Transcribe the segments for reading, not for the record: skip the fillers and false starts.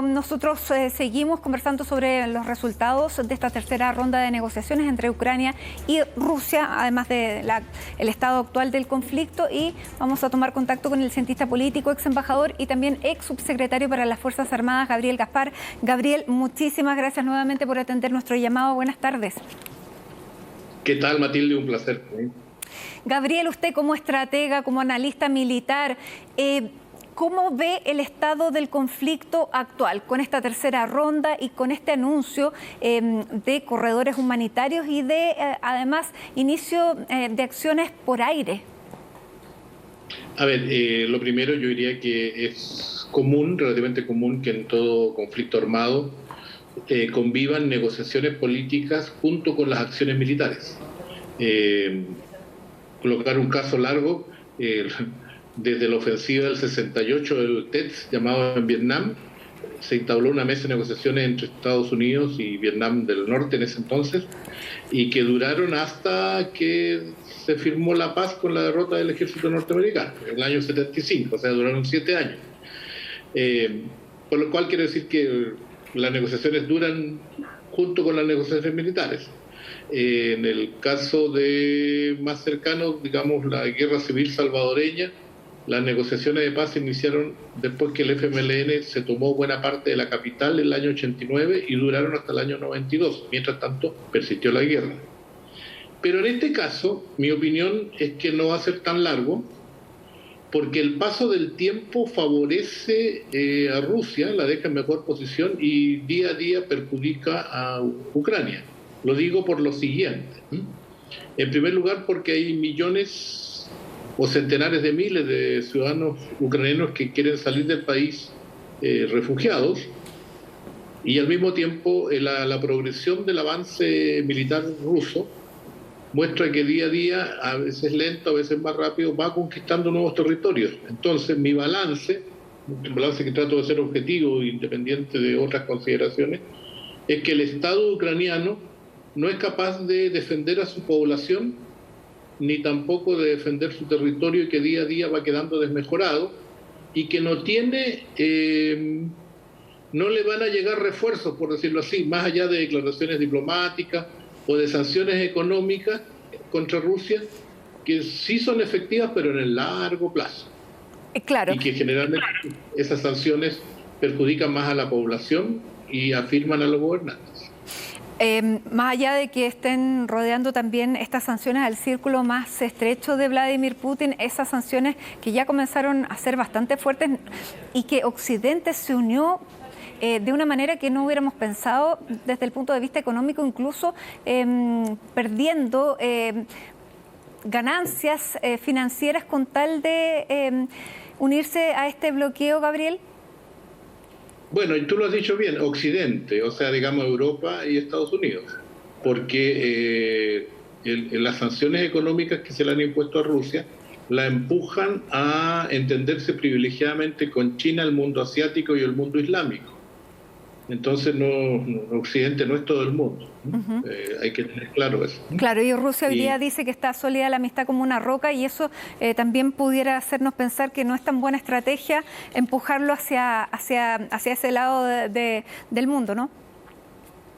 nosotros seguimos conversando sobre los resultados de esta tercera ronda de negociaciones entre Ucrania y Rusia, además del estado actual del conflicto, y vamos a tomar contacto con el cientista político, ex embajador y también ex subsecretario para las Fuerzas Armadas, Gabriel Gaspar. Gabriel, muchísimas gracias nuevamente por atender nuestro llamado. Buenas tardes. ¿Qué tal, Matilde? Un placer. Gabriel, usted como estratega, como analista militar, ¿cómo ve el estado del conflicto actual con esta tercera ronda y con este anuncio de corredores humanitarios y de, además, inicio de acciones por aire? A ver, lo primero yo diría que es común, relativamente común, que en todo conflicto armado convivan negociaciones políticas junto con las acciones militares. Colocar un caso largo, desde la ofensiva del 68 del Tet, llamado en Vietnam, se entabló una mesa de negociaciones entre Estados Unidos y Vietnam del Norte en ese entonces, y que duraron hasta que se firmó la paz con la derrota del ejército norteamericano, en el año 75, o sea, duraron 7 años. Por lo cual quiere decir que las negociaciones duran junto con las negociaciones militares. En el caso de más cercano, digamos, la guerra civil salvadoreña, las negociaciones de paz se iniciaron después que el FMLN se tomó buena parte de la capital en el año 89 y duraron hasta el año 92. Mientras tanto, persistió la guerra. Pero en este caso, mi opinión es que no va a ser tan largo, porque el paso del tiempo favorece a Rusia, la deja en mejor posición y día a día perjudica a Ucrania. Lo digo por lo siguiente. En primer lugar, porque hay millones o centenares de miles de ciudadanos ucranianos que quieren salir del país refugiados, y al mismo tiempo la progresión del avance militar ruso muestra que día a día, a veces lento, a veces más rápido, va conquistando nuevos territorios. Entonces mi balance, un balance que trato de ser objetivo e independiente de otras consideraciones, es que el Estado ucraniano no es capaz de defender a su población, ni tampoco de defender su territorio, y que día a día va quedando desmejorado, y que no tiene, no le van a llegar refuerzos, por decirlo así, más allá de declaraciones diplomáticas o de sanciones económicas contra Rusia, que sí son efectivas, pero en el largo plazo. Claro. Y que generalmente esas sanciones perjudican más a la población y afirman a los gobernantes. Más allá de que estén rodeando también estas sanciones al círculo más estrecho de Vladimir Putin, esas sanciones que ya comenzaron a ser bastante fuertes y que Occidente se unió de una manera que no hubiéramos pensado desde el punto de vista económico, incluso perdiendo ganancias financieras con tal de unirse a este bloqueo, Gabriel. Bueno, y tú lo has dicho bien, Occidente, o sea, digamos Europa y Estados Unidos, porque las sanciones económicas que se le han impuesto a Rusia la empujan a entenderse privilegiadamente con China, el mundo asiático y el mundo islámico. Entonces, Occidente no es todo el mundo. Hay que tener claro eso. Claro, y Rusia hoy día dice que está sólida la amistad como una roca, y eso también pudiera hacernos pensar que no es tan buena estrategia empujarlo hacia ese lado del mundo, ¿no?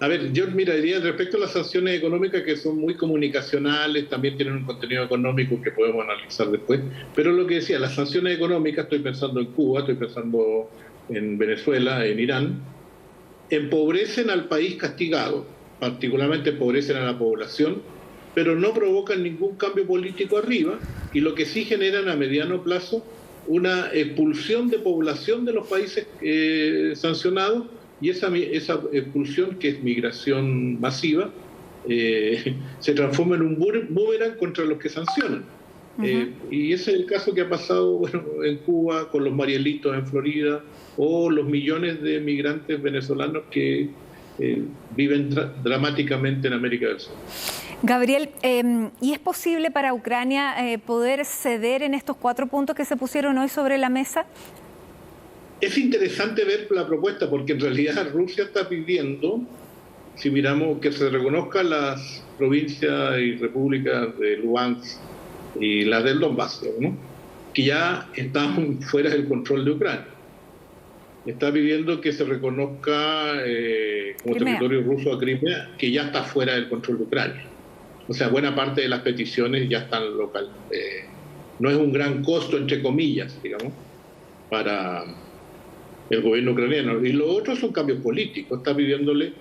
A ver, yo diría respecto a las sanciones económicas, que son muy comunicacionales, también tienen un contenido económico que podemos analizar después, pero lo que decía, las sanciones económicas, estoy pensando en Cuba, estoy pensando en Venezuela, en Irán, empobrecen al país castigado, particularmente empobrecen a la población, pero no provocan ningún cambio político arriba, y lo que sí generan a mediano plazo una expulsión de población de los países sancionados, y esa expulsión, que es migración masiva, se transforma en un boomerang contra los que sancionan. Y ese es el caso que ha pasado en Cuba, con los Marielitos en Florida, o los millones de migrantes venezolanos que viven dramáticamente en América del Sur. Gabriel, ¿y es posible para Ucrania poder ceder en estos 4 puntos que se pusieron hoy sobre la mesa? Es interesante ver la propuesta, porque en realidad Rusia está pidiendo, si miramos, que se reconozcan las provincias y repúblicas de Luhansk y las del Donbass, ¿no?, que ya están fuera del control de Ucrania. está pidiendo que se reconozca como Crimea. territorio ruso a Crimea, que ya está fuera del control de Ucrania. O sea, buena parte de las peticiones ya están local. No es un gran costo, entre comillas, digamos, para el gobierno ucraniano. Y lo otro son cambios políticos. Está pidiéndole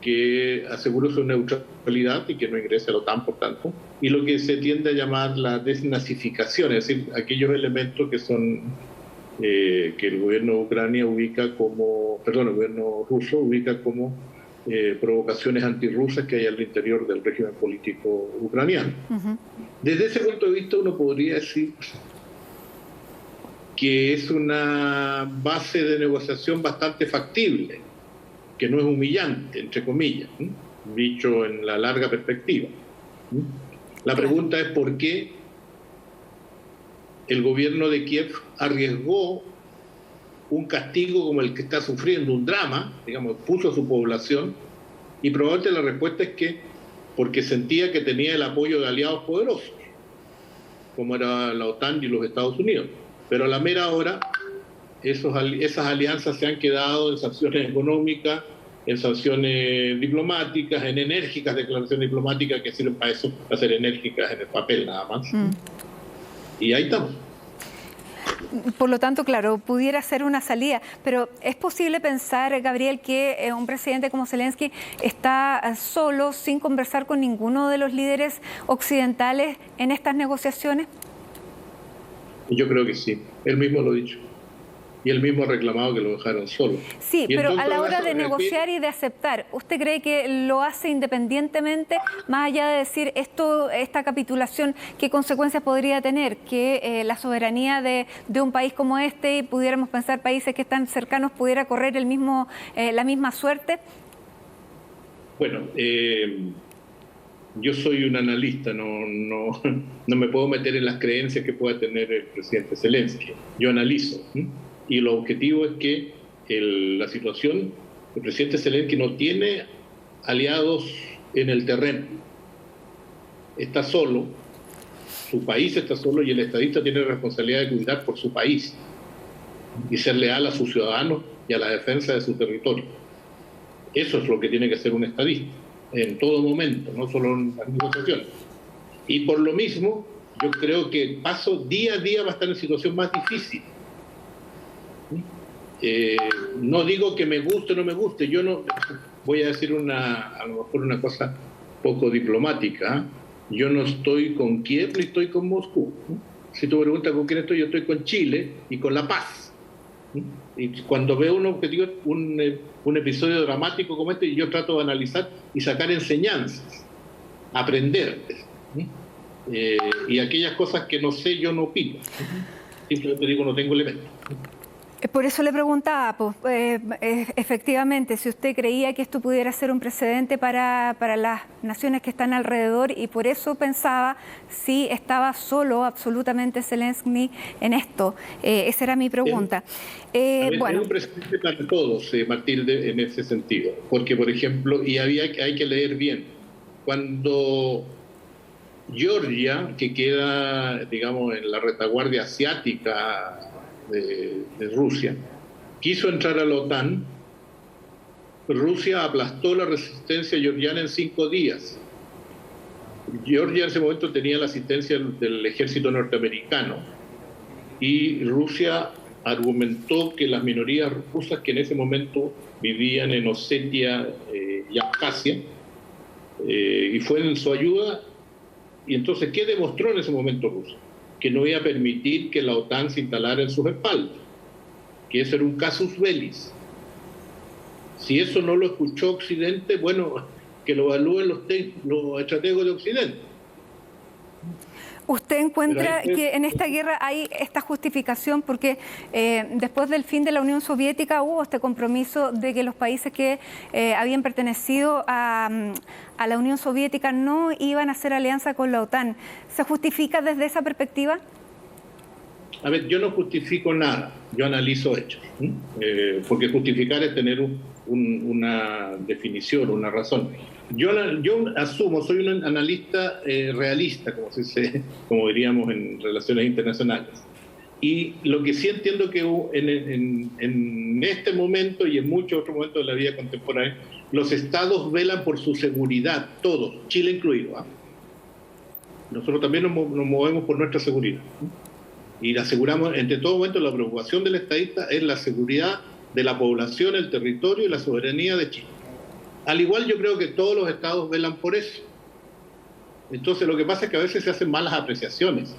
que asegure su neutralidad y que no ingrese a la OTAN, por tanto. Y lo que se tiende a llamar la desnazificación, es decir, aquellos elementos que son que el gobierno de Ucrania ubica como, perdón, el gobierno ruso ubica como provocaciones antirrusas que hay al interior del régimen político ucraniano. Desde ese punto de vista uno podría decir que es una base de negociación bastante factible, que no es humillante, entre comillas, dicho en la larga perspectiva. La pregunta es por qué el gobierno de Kiev arriesgó un castigo como el que está sufriendo, un drama, digamos, puso a su población, y probablemente la respuesta es que porque sentía que tenía el apoyo de aliados poderosos, como era la OTAN y los Estados Unidos. Pero a la mera hora, esas alianzas se han quedado en sanciones económicas, en sanciones diplomáticas, en enérgicas declaraciones diplomáticas que sirven para eso, para ser enérgicas en el papel nada más. Y ahí estamos. Por lo tanto, claro, pudiera ser una salida, pero ¿es posible pensar, Gabriel, que un presidente como Zelensky está solo, sin conversar con ninguno de los líderes occidentales en estas negociaciones? Yo creo que sí, él mismo lo ha dicho. Y él mismo ha reclamado que lo dejaron solo. Sí, pero a la hora de negociar y de aceptar, ¿usted cree que lo hace independientemente, más allá de decir esta capitulación, qué consecuencias podría tener? Que la soberanía de un país como este, y pudiéramos pensar países que están cercanos, pudiera correr la misma suerte. Bueno, yo soy un analista, no me puedo meter en las creencias que pueda tener el presidente Zelensky. Yo analizo. Y el objetivo es que la situación, el presidente Zelensky no tiene aliados en el terreno. Está solo, su país está solo, y el estadista tiene la responsabilidad de cuidar por su país y ser leal a sus ciudadanos y a la defensa de su territorio. Eso es lo que tiene que hacer un estadista en todo momento, no solo en las negociaciones. Y por lo mismo, yo creo que el paso día a día va a estar en situación más difícil. No digo que me guste o no me guste, yo no voy a decir a lo mejor una cosa poco diplomática. Yo no estoy con Kiev ni estoy con Moscú. Si tú me preguntas con quién estoy, yo estoy con Chile y con la paz. Y cuando veo un objetivo, un episodio dramático como este, yo trato de analizar y sacar enseñanzas, aprender. Y aquellas cosas que no sé, yo no opino. Simplemente digo, no tengo elementos. Por eso le preguntaba, pues, efectivamente, si usted creía que esto pudiera ser un precedente para las naciones que están alrededor, y por eso pensaba si estaba solo absolutamente Zelensky en esto. Esa era mi pregunta. Bueno. Es un precedente para todos, Matilde, en ese sentido. Porque, por ejemplo, y hay que leer bien, cuando Georgia, que queda, digamos, en la retaguardia asiática de Rusia, quiso entrar a la OTAN, Rusia aplastó la resistencia georgiana en 5 días. Georgia en ese momento tenía la asistencia del ejército norteamericano, y Rusia argumentó que las minorías rusas que en ese momento vivían en Osetia y Abjasia, y fue en su ayuda. Y entonces, ¿qué demostró en ese momento Rusia? Que no iba a permitir que la OTAN se instalara en sus espaldas, que eso era un casus bellis. Si eso no lo escuchó Occidente, bueno, que lo evalúen los estrategos de Occidente. ¿Usted encuentra que en esta guerra hay esta justificación? Porque después del fin de la Unión Soviética hubo este compromiso de que los países que habían pertenecido a la Unión Soviética no iban a hacer alianza con la OTAN. ¿Se justifica desde esa perspectiva? A ver, yo no justifico nada, yo analizo hechos. Porque justificar es tener una definición, una razón. Yo asumo, soy un analista realista, como diríamos en relaciones internacionales. Y lo que sí entiendo que en este momento y en muchos otros momentos de la vida contemporánea, los estados velan por su seguridad, todos, Chile incluido. Nosotros también nos movemos por nuestra seguridad. Y la aseguramos, entre todo momento, la preocupación del estadista es la seguridad de la población, el territorio y la soberanía de Chile. Al igual yo creo que todos los estados velan por eso. Entonces lo que pasa es que a veces se hacen malas apreciaciones,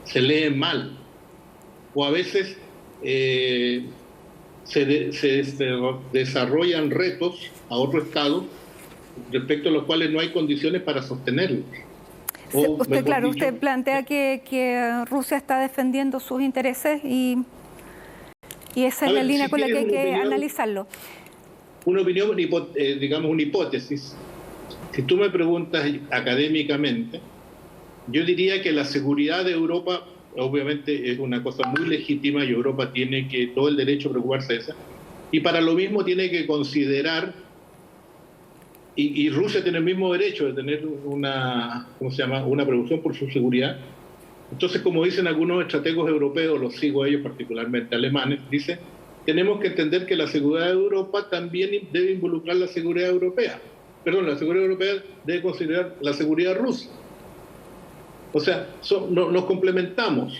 se leen mal, o a veces se desarrollan retos a otro estado respecto a los cuales no hay condiciones para sostenerlos. Usted plantea que Rusia está defendiendo sus intereses y esa es la línea con la que hay que analizarlo. Una opinión, digamos una hipótesis. Si tú me preguntas académicamente, yo diría que la seguridad de Europa obviamente es una cosa muy legítima y Europa tiene todo el derecho a preocuparse de esa. Y para lo mismo tiene que considerar, y Rusia tiene el mismo derecho de tener una preocupación por su seguridad. Entonces, como dicen algunos estrategos europeos, los sigo a ellos, particularmente alemanes, dicen, tenemos que entender que la seguridad de Europa también debe involucrar la seguridad europea. Perdón, la seguridad europea debe considerar la seguridad rusa. O sea, nos complementamos.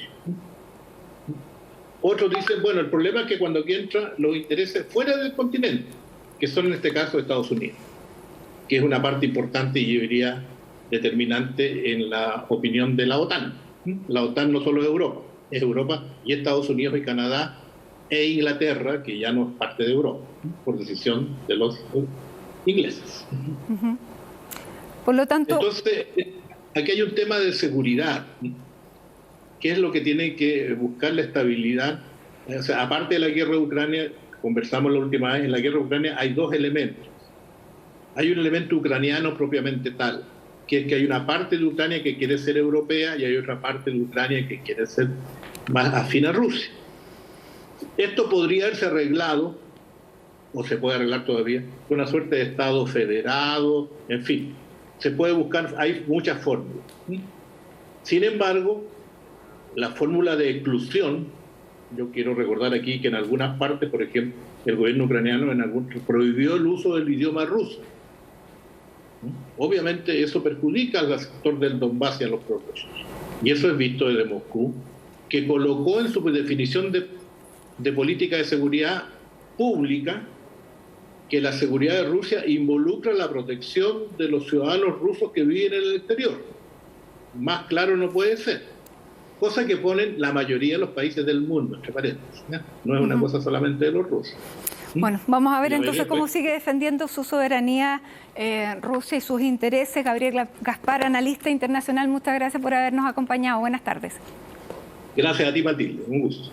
Otros dicen, bueno, el problema es que cuando aquí entran los intereses fuera del continente, que son en este caso Estados Unidos, que es una parte importante y yo diría determinante en la opinión de la OTAN. La OTAN no solo es Europa y Estados Unidos y Canadá e Inglaterra, que ya no es parte de Europa, por decisión de los ingleses. Por lo tanto... Entonces, aquí hay un tema de seguridad, que es lo que tiene que buscar la estabilidad. O sea, aparte de la guerra de Ucrania, conversamos la última vez, en la guerra de Ucrania hay dos elementos. Hay un elemento ucraniano propiamente tal, que es que hay una parte de Ucrania que quiere ser europea y hay otra parte de Ucrania que quiere ser más afín a Rusia. Esto podría haberse arreglado, o se puede arreglar todavía, con una suerte de Estado federado, en fin. Se puede buscar, hay muchas fórmulas. Sin embargo, la fórmula de exclusión, yo quiero recordar aquí que en algunas partes, por ejemplo, el gobierno ucraniano prohibió el uso del idioma ruso. Obviamente eso perjudica al sector del Donbass y a los prorrusos. Y eso es visto desde Moscú, que colocó en su definición de política de seguridad pública que la seguridad de Rusia involucra la protección de los ciudadanos rusos que viven en el exterior. Más claro no puede ser. Cosa que ponen la mayoría de los países del mundo, entre paréntesis. No es una cosa solamente de los rusos. Bueno, vamos a ver entonces cómo sigue defendiendo su soberanía Rusia y sus intereses. Gabriel Gaspar, analista internacional, muchas gracias por habernos acompañado. Buenas tardes. Gracias a ti, Matilde. Un gusto.